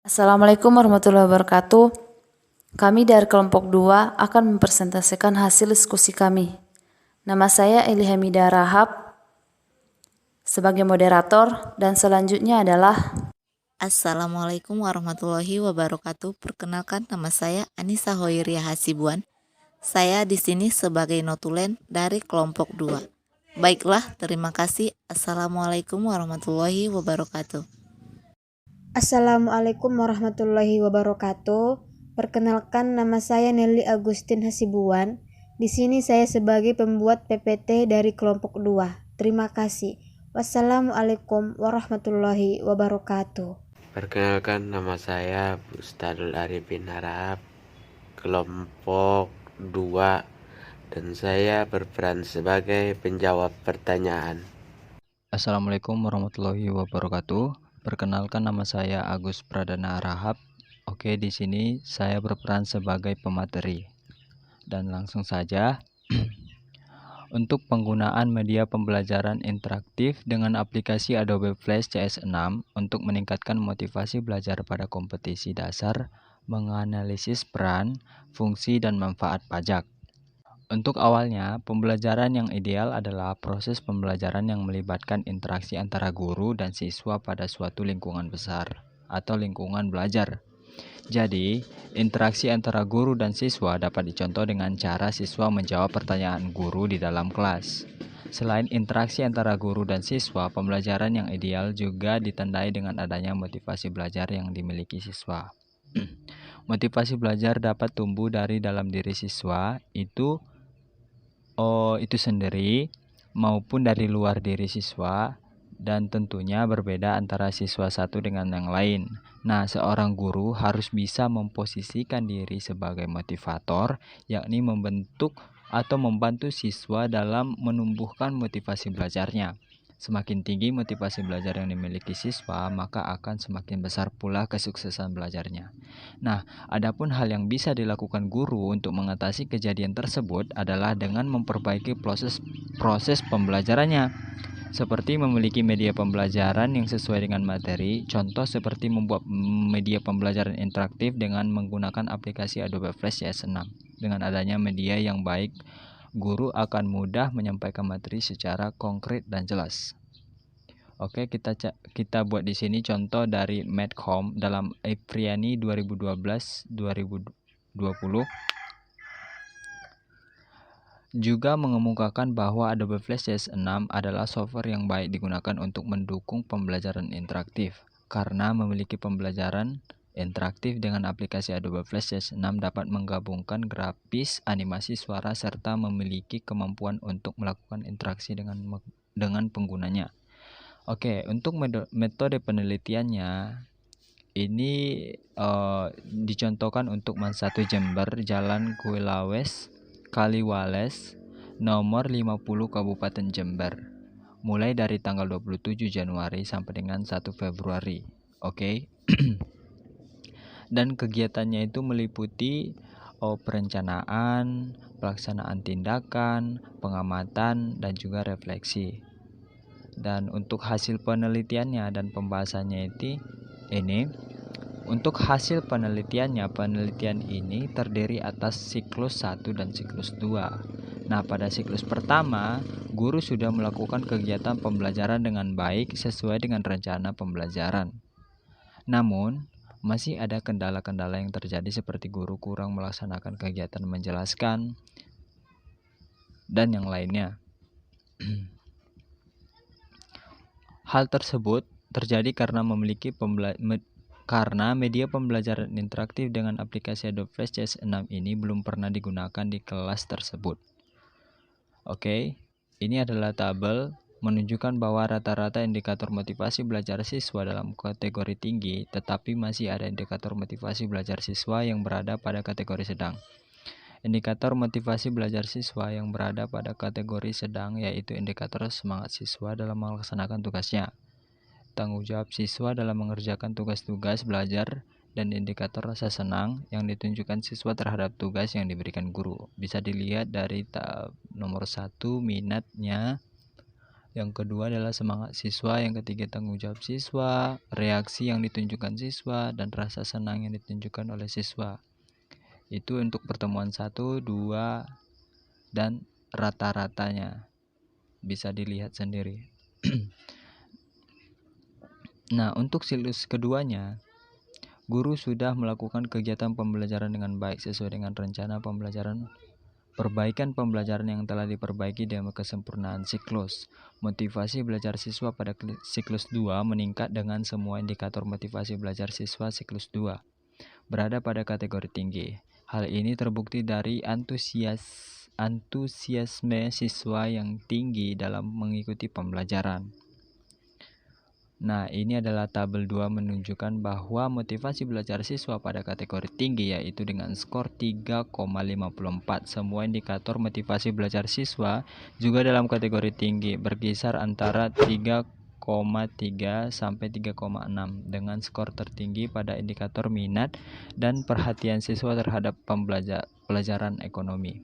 Assalamualaikum warahmatullahi wabarakatuh. Kami dari kelompok 2 akan mempresentasikan hasil diskusi kami. Nama saya Eli Hamidah Rahab sebagai moderator dan selanjutnya adalah Assalamualaikum warahmatullahi wabarakatuh. Perkenalkan, nama saya Anissa Hoiria Hasibuan. Saya di sini sebagai notulen dari kelompok 2. Baiklah, terima kasih. Assalamualaikum warahmatullahi wabarakatuh. Assalamualaikum warahmatullahi wabarakatuh. Perkenalkan, nama saya Nelly Agustin Hasibuan. Di sini saya sebagai pembuat PPT dari kelompok 2. Terima kasih. Wassalamualaikum warahmatullahi wabarakatuh. Perkenalkan, nama saya Ustadzul Arifin Harahap, kelompok 2, dan saya berperan sebagai penjawab pertanyaan. Assalamualaikum warahmatullahi wabarakatuh. Perkenalkan, nama saya Agus Pradana Rahab. Oke, di sini saya berperan sebagai pemateri. Dan langsung saja. Untuk penggunaan media pembelajaran interaktif dengan aplikasi Adobe Flash CS6 untuk meningkatkan motivasi belajar pada kompetisi dasar, menganalisis peran, fungsi, dan manfaat pajak. Untuk awalnya, pembelajaran yang ideal adalah proses pembelajaran yang melibatkan interaksi antara guru dan siswa pada suatu lingkungan besar atau lingkungan belajar. Jadi, interaksi antara guru dan siswa dapat dicontoh dengan cara siswa menjawab pertanyaan guru di dalam kelas. Selain interaksi antara guru dan siswa, pembelajaran yang ideal juga ditandai dengan adanya motivasi belajar yang dimiliki siswa. Motivasi belajar dapat tumbuh dari dalam diri siswa itu sendiri maupun dari luar diri siswa, dan tentunya berbeda antara siswa satu dengan yang lain. Nah, seorang guru harus bisa memposisikan diri sebagai motivator, yakni membentuk atau membantu siswa dalam menumbuhkan motivasi belajarnya. Semakin tinggi motivasi belajar yang dimiliki siswa, maka akan semakin besar pula kesuksesan belajarnya. Nah, adapun hal yang bisa dilakukan guru untuk mengatasi kejadian tersebut adalah dengan memperbaiki proses pembelajarannya, seperti memiliki media pembelajaran yang sesuai dengan materi. Contoh seperti membuat media pembelajaran interaktif dengan menggunakan aplikasi Adobe Flash CS6. Dengan adanya media yang baik, guru akan mudah menyampaikan materi secara konkret dan jelas. Oke, kita buat di sini contoh dari Medcom dalam Apriliani 2012-2020 juga mengemukakan bahwa Adobe Flash CS6 adalah software yang baik digunakan untuk mendukung pembelajaran interaktif, karena memiliki pembelajaran interaktif dengan aplikasi Adobe Flash CS6 dapat menggabungkan grafis, animasi, suara, serta memiliki kemampuan untuk melakukan interaksi dengan penggunanya. Oke, untuk metode penelitiannya ini dicontohkan untuk Man 1 Jember, Jalan Kuilawes, Kaliwales, nomor 50 Kabupaten Jember, mulai dari tanggal 27 Januari sampai dengan 1 Februari. Oke. Dan kegiatannya itu meliputi perencanaan, pelaksanaan tindakan, pengamatan, dan juga refleksi. Dan untuk hasil penelitiannya dan pembahasannya ini untuk hasil penelitian ini terdiri atas siklus 1 dan siklus 2. Nah, pada siklus pertama, guru sudah melakukan kegiatan pembelajaran dengan baik sesuai dengan rencana pembelajaran. Namun, masih ada kendala-kendala yang terjadi seperti guru kurang melaksanakan kegiatan menjelaskan dan yang lainnya. Hal tersebut terjadi karena karena media pembelajaran interaktif dengan aplikasi Adobe Flash CS6 ini belum pernah digunakan di kelas tersebut. Oke, ini adalah tabel menunjukkan bahwa rata-rata indikator motivasi belajar siswa dalam kategori tinggi, tetapi masih ada indikator motivasi belajar siswa yang berada pada kategori sedang. Indikator motivasi belajar siswa yang berada pada kategori sedang yaitu indikator semangat siswa dalam melaksanakan tugasnya, tanggung jawab siswa dalam mengerjakan tugas-tugas belajar, dan indikator rasa senang yang ditunjukkan siswa terhadap tugas yang diberikan guru. Bisa dilihat dari tab nomor 1 minatnya yang kedua adalah semangat siswa, yang ketiga tanggung jawab siswa, reaksi yang ditunjukkan siswa, dan rasa senang yang ditunjukkan oleh siswa. Itu untuk pertemuan 1, 2, dan rata-ratanya. Bisa dilihat sendiri. Nah, untuk siklus keduanya, guru sudah melakukan kegiatan pembelajaran dengan baik sesuai dengan rencana pembelajaran. Perbaikan pembelajaran yang telah diperbaiki dengan kesempurnaan siklus. Motivasi belajar siswa pada siklus 2 meningkat dengan semua indikator motivasi belajar siswa siklus 2 berada pada kategori tinggi. Hal ini terbukti dari antusiasme siswa yang tinggi dalam mengikuti pembelajaran. Nah, ini adalah tabel 2 menunjukkan bahwa motivasi belajar siswa pada kategori tinggi yaitu dengan skor 3,54. Semua indikator motivasi belajar siswa juga dalam kategori tinggi berkisar antara 3,3 sampai 3,6 dengan skor tertinggi pada indikator minat dan perhatian siswa terhadap pelajaran ekonomi.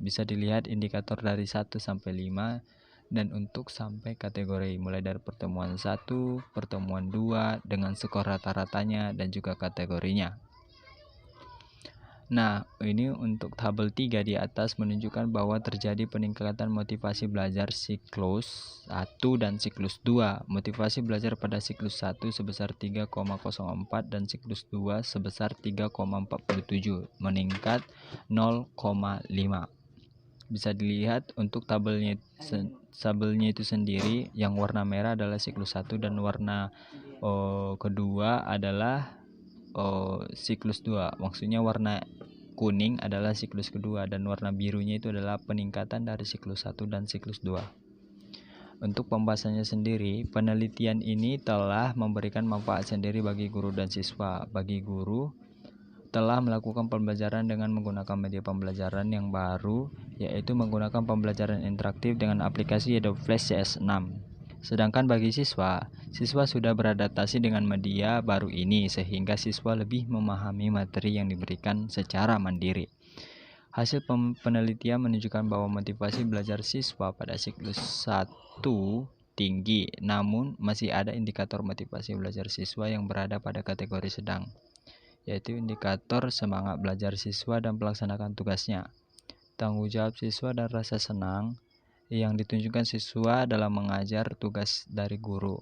Bisa dilihat indikator dari 1 sampai 5 dan untuk sampai kategori mulai dari pertemuan 1, pertemuan 2 dengan skor rata-ratanya dan juga kategorinya. Nah, ini untuk tabel 3 di atas menunjukkan bahwa terjadi peningkatan motivasi belajar siklus 1 dan siklus 2. Motivasi belajar pada siklus 1 sebesar 3,04 dan siklus 2 sebesar 3,47, meningkat 0,5. Bisa dilihat untuk tabelnya itu sendiri, yang warna merah adalah siklus 1 dan warna kedua adalah siklus 2. Maksudnya warna kuning adalah siklus kedua dan warna birunya itu adalah peningkatan dari siklus 1 dan siklus 2. Untuk pembahasannya sendiri, penelitian ini telah memberikan manfaat sendiri bagi guru dan siswa. Bagi guru, telah melakukan pembelajaran dengan menggunakan media pembelajaran yang baru, yaitu menggunakan pembelajaran interaktif dengan aplikasi Adobe Flash CS6. Sedangkan bagi siswa sudah beradaptasi dengan media baru ini sehingga siswa lebih memahami materi yang diberikan secara mandiri. Hasil penelitian menunjukkan bahwa motivasi belajar siswa pada siklus 1 tinggi, namun masih ada indikator motivasi belajar siswa yang berada pada kategori sedang, yaitu indikator semangat belajar siswa dan pelaksanakan tugasnya, tanggung jawab siswa dan rasa senang yang ditunjukkan siswa dalam mengajar tugas dari guru.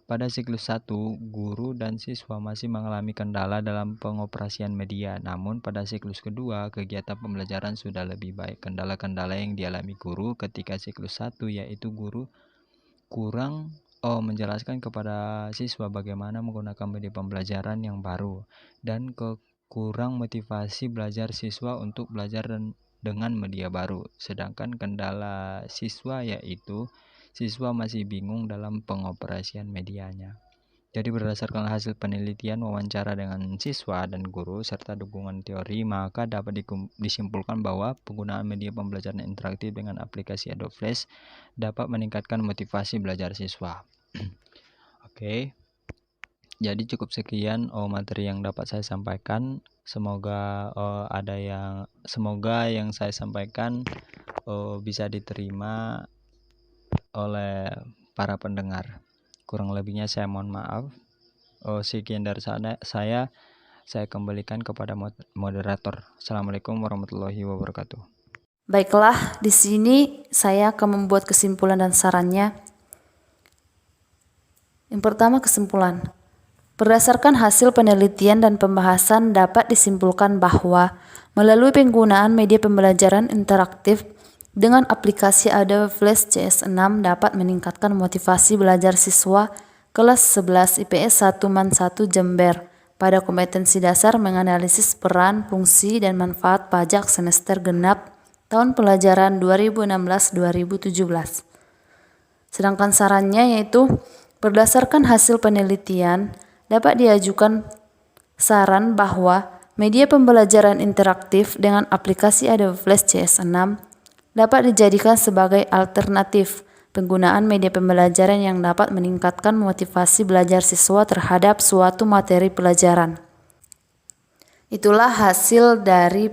Pada siklus 1, guru dan siswa masih mengalami kendala dalam pengoperasian media, namun pada siklus kedua, kegiatan pembelajaran sudah lebih baik. Kendala-kendala yang dialami guru ketika siklus 1 yaitu guru kurang menjelaskan kepada siswa bagaimana menggunakan media pembelajaran yang baru dan kurang motivasi belajar siswa untuk belajar dengan media baru. Sedangkan kendala siswa yaitu siswa masih bingung dalam pengoperasian medianya. Jadi berdasarkan hasil penelitian, wawancara dengan siswa dan guru serta dukungan teori, maka dapat disimpulkan bahwa penggunaan media pembelajaran interaktif dengan aplikasi Adobe Flash dapat meningkatkan motivasi belajar siswa. Oke. Jadi cukup sekian materi yang dapat saya sampaikan. Semoga yang saya sampaikan bisa diterima oleh para pendengar. Kurang lebihnya saya mohon maaf. Sekian dari saya kembalikan kepada moderator. Assalamualaikum warahmatullahi wabarakatuh. Baiklah, di sini saya akan membuat kesimpulan dan sarannya. Yang pertama, kesimpulan. Berdasarkan hasil penelitian dan pembahasan dapat disimpulkan bahwa melalui penggunaan media pembelajaran interaktif dengan aplikasi Adobe Flash CS6 dapat meningkatkan motivasi belajar siswa kelas 11 IPS 1 MAN 1 Jember pada kompetensi dasar menganalisis peran, fungsi, dan manfaat pajak semester genap tahun pelajaran 2016-2017. Sedangkan sarannya yaitu berdasarkan hasil penelitian dapat diajukan saran bahwa media pembelajaran interaktif dengan aplikasi Adobe Flash CS6 dapat dijadikan sebagai alternatif penggunaan media pembelajaran yang dapat meningkatkan motivasi belajar siswa terhadap suatu materi pelajaran. Itulah hasil dari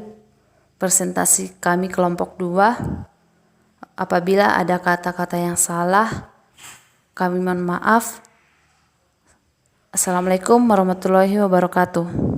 presentasi kami kelompok 2. Apabila ada kata-kata yang salah, kami mohon maaf. Assalamualaikum warahmatullahi wabarakatuh.